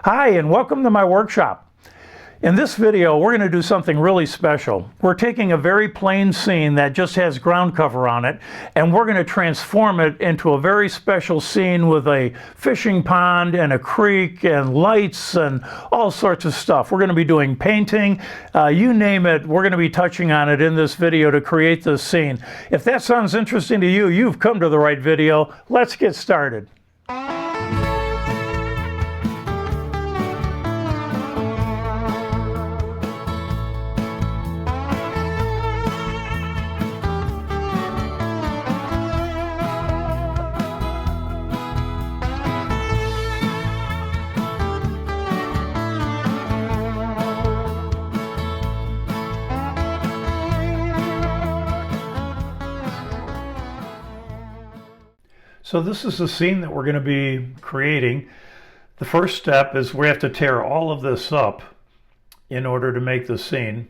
Hi, and welcome to my workshop. In this video, we're going to do something really special. We're taking a very plain scene that just has ground cover on it, and we're going to transform it into a very special scene with a fishing pond and a creek and lights and all sorts of stuff. We're going to be doing painting, you name it, we're going to be touching on it in this video to create this scene. If that sounds interesting to you, you've come to the right video. Let's get started. So this is the scene that we're going to be creating. The first step is we have to tear all of this up in order to make the scene.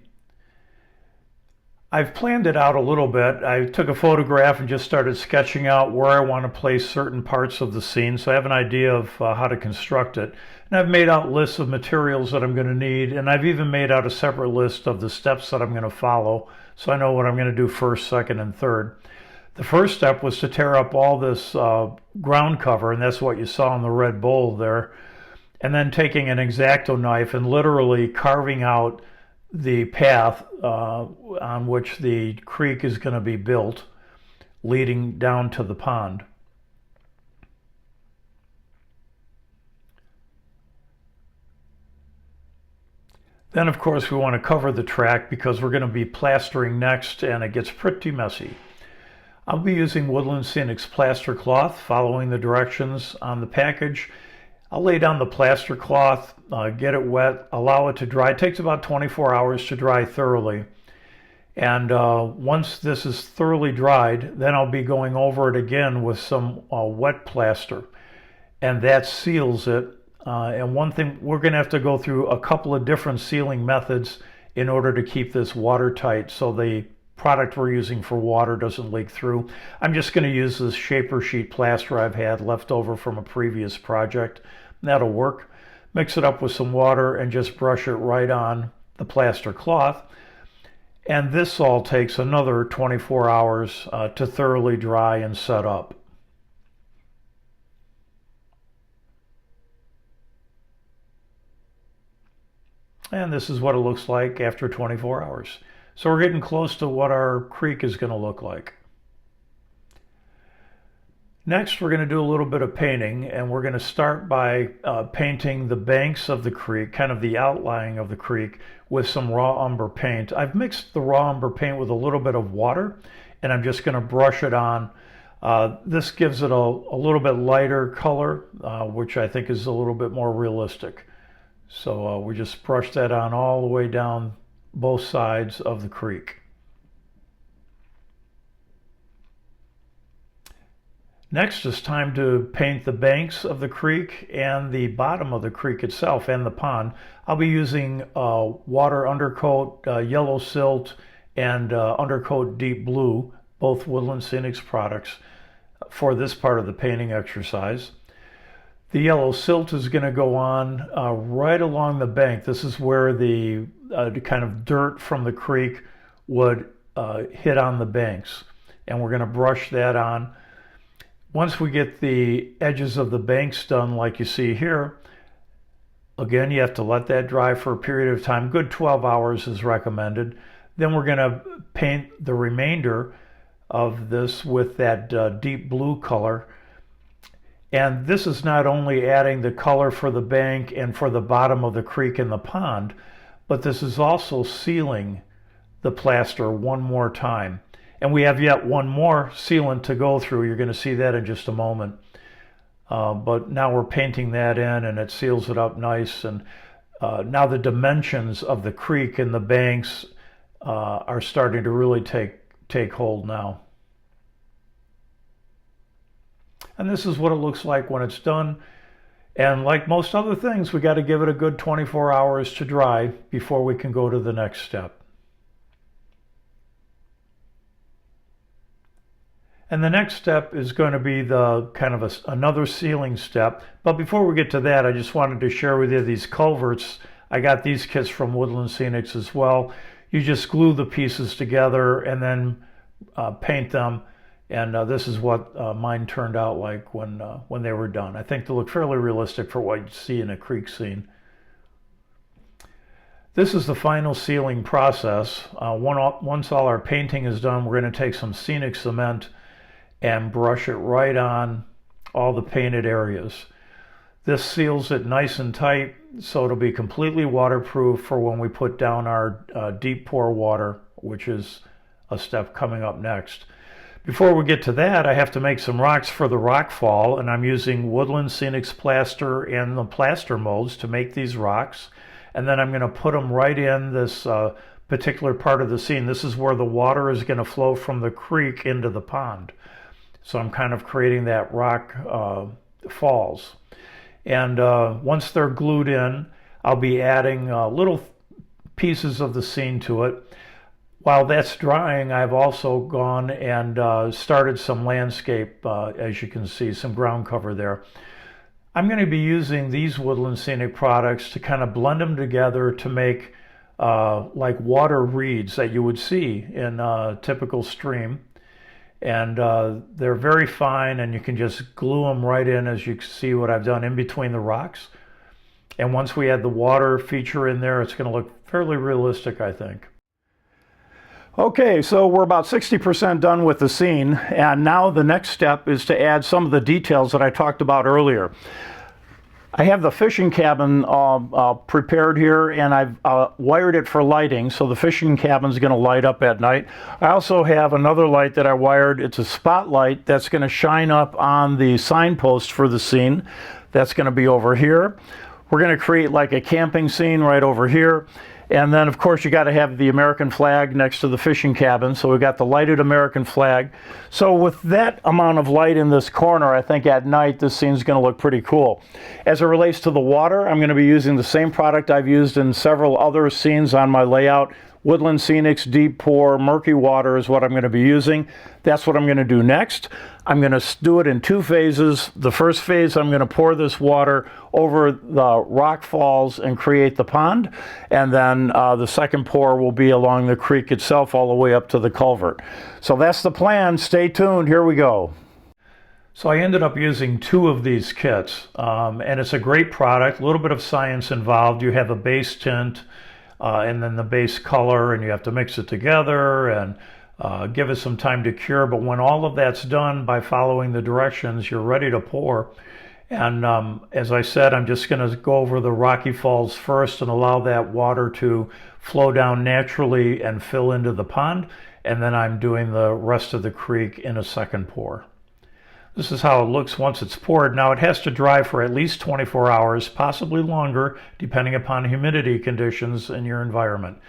I've planned it out a little bit. I took a photograph and just started sketching out where I want to place certain parts of the scene, so I have an idea of how to construct it. And I've made out lists of materials that I'm going to need, and I've even made out a separate list of the steps that I'm going to follow, so I know what I'm going to do first, second, and third. The first step was to tear up all this ground cover, and that's what you saw in the red bowl there, and then taking an X-Acto knife and literally carving out the path on which the creek is going to be built, leading down to the pond. Then, of course, we want to cover the track because we're going to be plastering next, and it gets pretty messy. I'll be using Woodland Scenics plaster cloth, following the directions on the package. I'll lay down the plaster cloth, get it wet, allow it to dry. It takes about 24 hours to dry thoroughly. And once this is thoroughly dried, then I'll be going over it again with some wet plaster. And that seals it. And one thing, we're going to have to go through a couple of different sealing methods in order to keep this watertight so the product we're using for water doesn't leak through. I'm just going to use this shaper sheet plaster I've had left over from a previous project. That'll work. Mix it up with some water and just brush it right on the plaster cloth. And this all takes another 24 hours to thoroughly dry and set up. And this is what it looks like after 24 hours. So we're getting close to what our creek is going to look like. Next, we're going to do a little bit of painting, and we're going to start by painting the banks of the creek, kind of the outline of the creek, with some raw umber paint. I've mixed the raw umber paint with a little bit of water, and I'm just going to brush it on. This gives it a little bit lighter color, which I think is a little bit more realistic. So we just brush that on all the way down both sides of the creek. Next, it's time to paint the banks of the creek and the bottom of the creek itself and the pond. I'll be using water undercoat, yellow silt, and undercoat deep blue, both Woodland Scenics products, for this part of the painting exercise. The yellow silt is going to go on right along the bank. This is where the kind of dirt from the creek would hit on the banks. And we're going to brush that on. Once we get the edges of the banks done like you see here, again, you have to let that dry for a period of time. Good 12 hours is recommended. Then we're going to paint the remainder of this with that deep blue color. And this is not only adding the color for the bank and for the bottom of the creek and the pond, but this is also sealing the plaster one more time. And we have yet one more sealant to go through. You're going to see that in just a moment. But now we're painting that in, and it seals it up nice. And now the dimensions of the creek and the banks are starting to really take hold now. And this is what it looks like when it's done. And like most other things, we got to give it a good 24 hours to dry before we can go to the next step. And the next step is going to be the kind of another sealing step. But before we get to that, I just wanted to share with you these culverts. I got these kits from Woodland Scenics as well. You just glue the pieces together and then paint them. And this is what mine turned out like when they were done. I think they look fairly realistic for what you see in a creek scene. This is the final sealing process. Once all our painting is done, we're going to take some scenic cement and brush it right on all the painted areas. This seals it nice and tight, so it'll be completely waterproof for when we put down our deep pour water, which is a step coming up next. Before we get to that, I have to make some rocks for the rock fall, and I'm using Woodland Scenics plaster and the plaster molds to make these rocks. And then I'm going to put them right in this particular part of the scene. This is where the water is going to flow from the creek into the pond. So I'm kind of creating that rock falls. And once they're glued in, I'll be adding little pieces of the scene to it. While that's drying, I've also gone and started some landscape, as you can see, some ground cover there. I'm going to be using these Woodland Scenic products to kind of blend them together to make like water reeds that you would see in a typical stream. And they're very fine, and you can just glue them right in, as you can see what I've done in between the rocks. And once we add the water feature in there, it's going to look fairly realistic, I think. Okay, so we're about 60% done with the scene, and now the next step is to add some of the details that I talked about earlier. I have the fishing cabin prepared here, and I've wired it for lighting, so the fishing cabin is going to light up at night. I also have another light that I wired. It's a spotlight that's going to shine up on the signpost for the scene. That's going to be over here. We're going to create like a camping scene right over here. And then, of course, you got to have the American flag next to the fishing cabin. So we've got the lighted American flag. So with that amount of light in this corner, I think at night this scene's going to look pretty cool. As it relates to the water, I'm going to be using the same product I've used in several other scenes on my layout. Woodland Scenics Deep Pour Murky Water is what I'm going to be using. That's what I'm going to do next. I'm going to do it in two phases. The first phase, I'm going to pour this water over the rock falls and create the pond. And then the second pour will be along the creek itself all the way up to the culvert. So that's the plan. Stay tuned. Here we go. So I ended up using two of these kits, and it's a great product, a little bit of science involved. You have a base tint, and then the base color, and you have to mix it together and give it some time to cure. But when all of that's done, by following the directions, you're ready to pour. And as I said, I'm just going to go over the rocky falls first and allow that water to flow down naturally and fill into the pond. And then I'm doing the rest of the creek in a second pour. This is how it looks once it's poured. Now it has to dry for at least 24 hours, possibly longer, depending upon humidity conditions in your environment.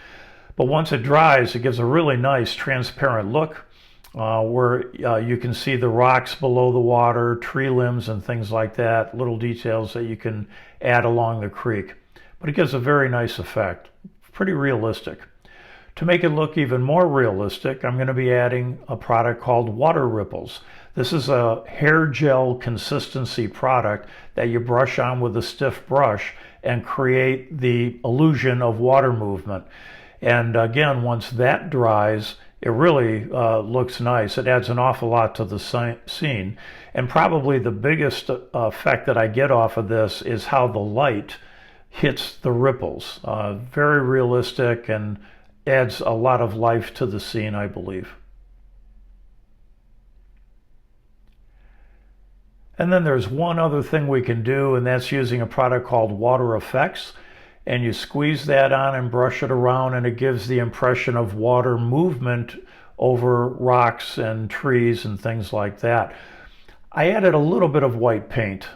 But once it dries, it gives a really nice transparent look where you can see the rocks below the water, tree limbs and things like that, little details that you can add along the creek. But it gives a very nice effect, pretty realistic. To make it look even more realistic, I'm going to be adding a product called Water Ripples. This is a hair gel consistency product that you brush on with a stiff brush and create the illusion of water movement. And again, once that dries, it really looks nice. It adds an awful lot to the scene. And probably the biggest effect that I get off of this is how the light hits the ripples. Very realistic and adds a lot of life to the scene, I believe. And then there's one other thing we can do, and that's using a product called Water Effects. And you squeeze that on and brush it around, and it gives the impression of water movement over rocks and trees and things like that. I added a little bit of white paint.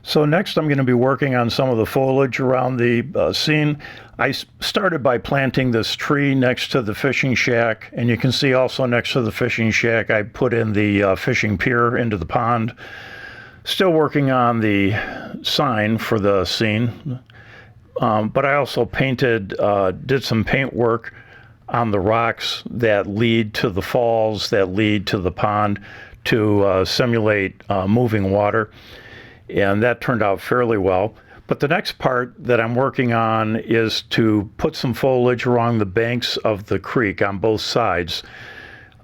So next I'm going to be working on some of the foliage around the scene. I started by planting this tree next to the fishing shack, and you can see also next to the fishing shack I put in the fishing pier into the pond. Still working on the sign for the scene, but I also painted, did some paint work on the rocks that lead to the falls, that lead to the pond, to simulate moving water. And that turned out fairly well. But the next part that I'm working on is to put some foliage along the banks of the creek on both sides.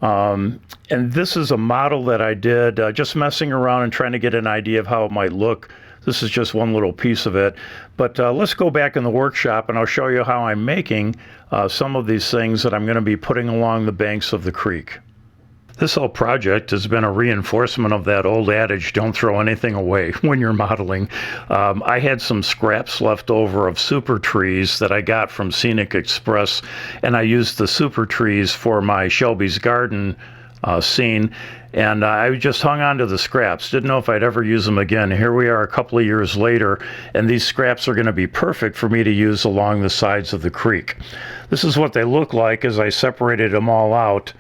And this is a model that I did just messing around and trying to get an idea of how it might look. This is just one little piece of it. But let's go back in the workshop and I'll show you how I'm making some of these things that I'm going to be putting along the banks of the creek. This whole project has been a reinforcement of that old adage, don't throw anything away when you're modeling. I had some scraps left over of super trees that I got from Scenic Express, and I used the super trees for my Shelby's Garden scene, and I just hung on to the scraps. Didn't know if I'd ever use them again. Here we are a couple of years later, and these scraps are going to be perfect for me to use along the sides of the creek. This is what they look like as I separated them all out.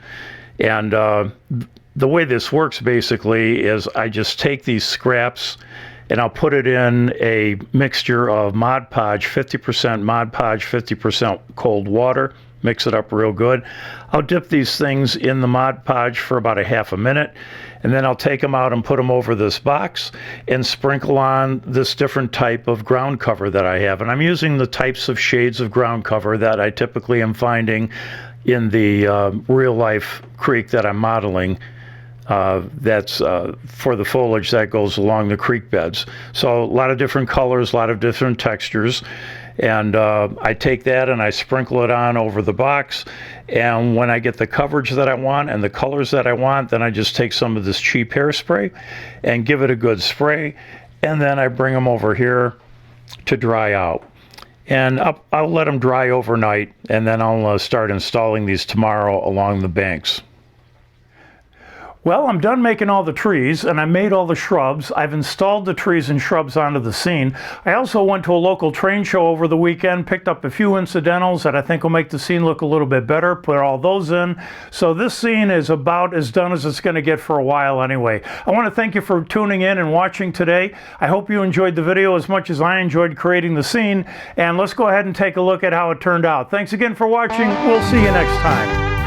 And the way this works basically is I just take these scraps and I'll put it in a mixture of Mod Podge, 50% Mod Podge, 50% cold water, mix it up real good. I'll dip these things in the Mod Podge for about a half a minute, and then I'll take them out and put them over this box and sprinkle on this different type of ground cover that I have. And I'm using the types of shades of ground cover that I typically am finding in the real life creek that I'm modeling. That's for the foliage that goes along the creek beds. So a lot of different colors, a lot of different textures. And I take that and I sprinkle it on over the box. And when I get the coverage that I want and the colors that I want, then I just take some of this cheap hairspray and give it a good spray. And then I bring them over here to dry out. And I'll let them dry overnight, and then I'll start installing these tomorrow along the banks. Well, I'm done making all the trees, and I made all the shrubs. I've installed the trees and shrubs onto the scene. I also went to a local train show over the weekend, picked up a few incidentals that I think will make the scene look a little bit better, put all those in. So this scene is about as done as it's going to get for a while anyway. I want to thank you for tuning in and watching today. I hope you enjoyed the video as much as I enjoyed creating the scene, and let's go ahead and take a look at how it turned out. Thanks again for watching. We'll see you next time.